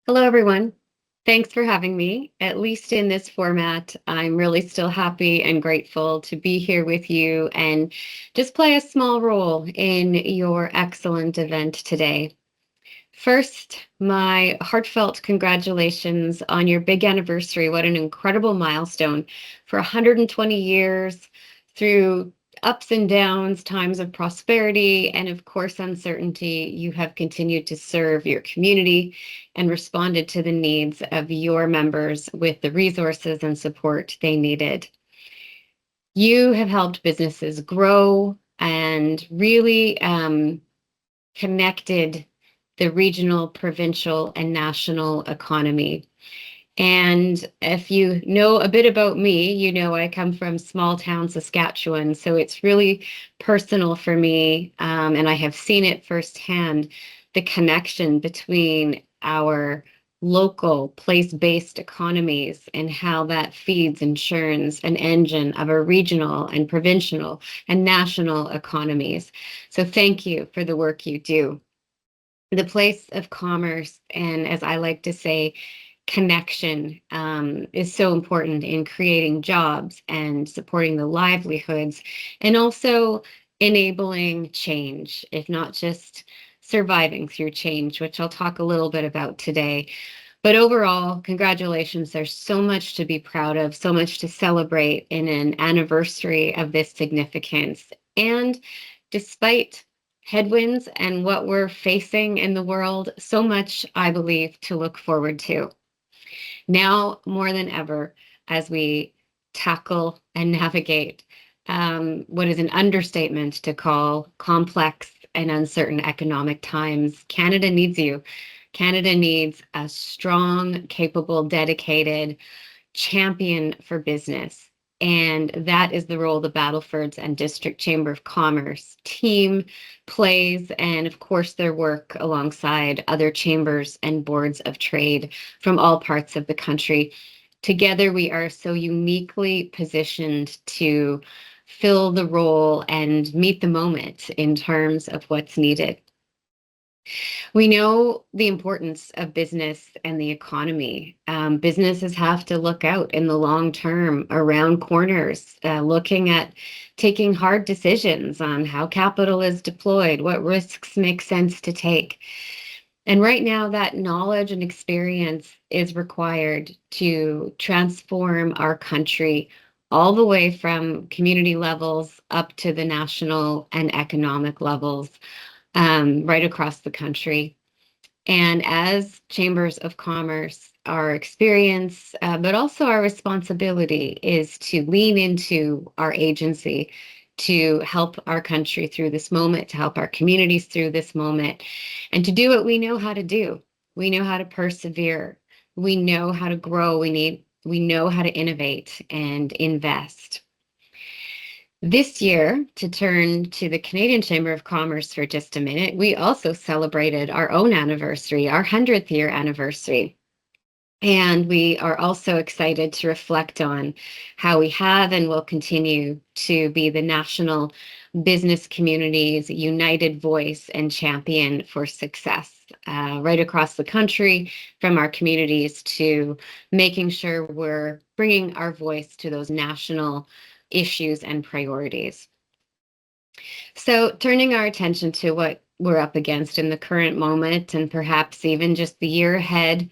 Hello, everyone. Thanks for having me. At least in this format, I'm really still happy and grateful to be here with you and just play a small role in your excellent event today. First, my heartfelt congratulations on your big anniversary. What an incredible milestone for 120 years through ups and downs, times of prosperity, and of course, uncertainty. You have continued to serve your community and responded to the needs of your members with the resources and support they needed. You have helped businesses grow and really connected the regional, provincial, and national economy. And if you know a bit about me, you know I come from small town Saskatchewan. So it's really personal for me. And I have seen it firsthand, the connection between our local place-based economies and how that feeds and churns an engine of our regional and provincial and national economies. So thank you for the work you do. The place of commerce, and as I like to say, connection is so important in creating jobs and supporting the livelihoods and also enabling change, if not just surviving through change, which I'll talk a little bit about today. But overall, congratulations. There's so much to be proud of, so much to celebrate in an anniversary of this significance. And despite headwinds and what we're facing in the world, so much, I believe, to look forward to. Now more than ever, as we tackle and navigate what is an understatement to call complex and uncertain economic times, Canada needs you. Canada needs a strong, capable, dedicated champion for business. And that is the role the Battlefords and District Chamber of Commerce team plays, and of course, their work alongside other chambers and boards of trade from all parts of the country. Together, we are so uniquely positioned to fill the role and meet the moment in terms of what's needed. We know the importance of business and the economy. Businesses have to look out in the long term, around corners, looking at taking hard decisions on how capital is deployed, what risks make sense to take. And right now, that knowledge and experience is required to transform our country all the way from community levels up to the national and economic levels, right across the country. And as chambers of commerce, our experience, but also our responsibility is to lean into our agency to help our country through this moment, to help our communities through this moment, and to do what we know how to do. We know how to persevere. We know how to grow. We know how to innovate and invest. This year, to turn to the Canadian Chamber of Commerce for just a minute, we also celebrated our own anniversary, our 100th year anniversary. And we are also excited to reflect on how we have and will continue to be the national business community's united voice and champion for success right across the country, from our communities to making sure we're bringing our voice to those national issues and priorities. So, turning our attention to what we're up against in the current moment and perhaps even just the year ahead,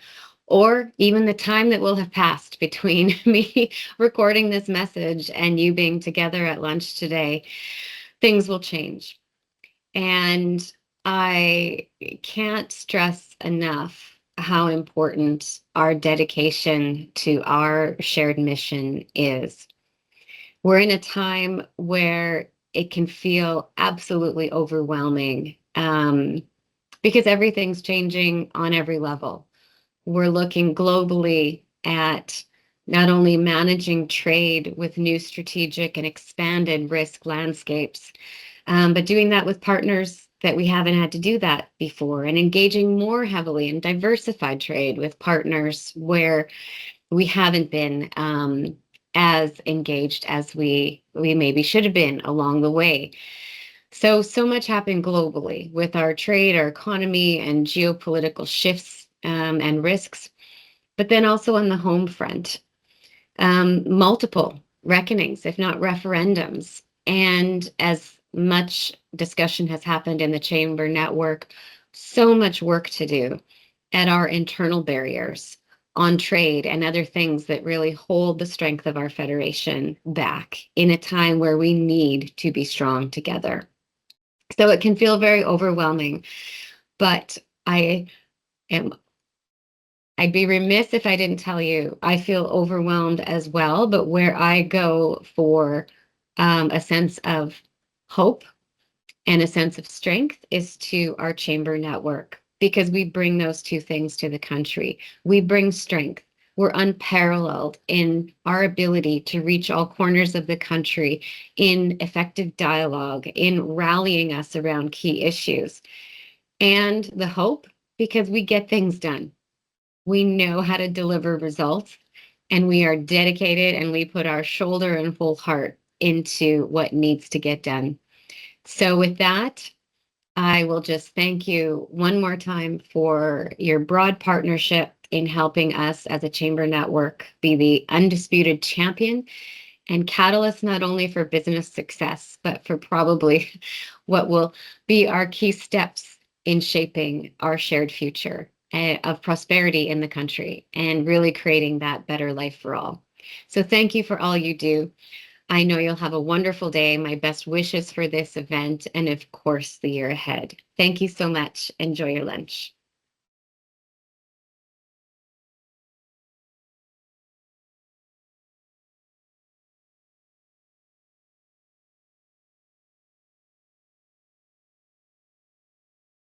or even the time that will have passed between me recording this message and you being together at lunch today, things will change. And I can't stress enough how important our dedication to our shared mission is. We're in a time where it can feel absolutely overwhelming because everything's changing on every level. We're looking globally at not only managing trade with new strategic and expanded risk landscapes, but doing that with partners that we haven't had to do that before, and engaging more heavily in diversified trade with partners where we haven't been as engaged as we maybe should have been along the way. So much happened globally with our trade, our economy, and geopolitical shifts and risks, but then also on the home front, multiple reckonings, if not referendums. And as much discussion has happened in the chamber network, so much work to do at our internal barriers on trade and other things that really hold the strength of our federation back in a time where we need to be strong together. So it can feel very overwhelming, but I am I'd be remiss if I didn't tell you I feel overwhelmed as well, but where I go for a sense of hope and a sense of strength is to our chamber network, because we bring those two things to the country. We bring strength. We're unparalleled in our ability to reach all corners of the country in effective dialogue, in rallying us around key issues. And the hope, because we get things done. We know how to deliver results, and we are dedicated, and we put our shoulder and full heart into what needs to get done. So with that, I will just thank you one more time for your broad partnership in helping us as a chamber network be the undisputed champion and catalyst, not only for business success, but for probably what will be our key steps in shaping our shared future of prosperity in the country and really creating that better life for all. So thank you for all you do. I know you'll have a wonderful day. My best wishes for this event and, of course, the year ahead. Thank you so much. Enjoy your lunch.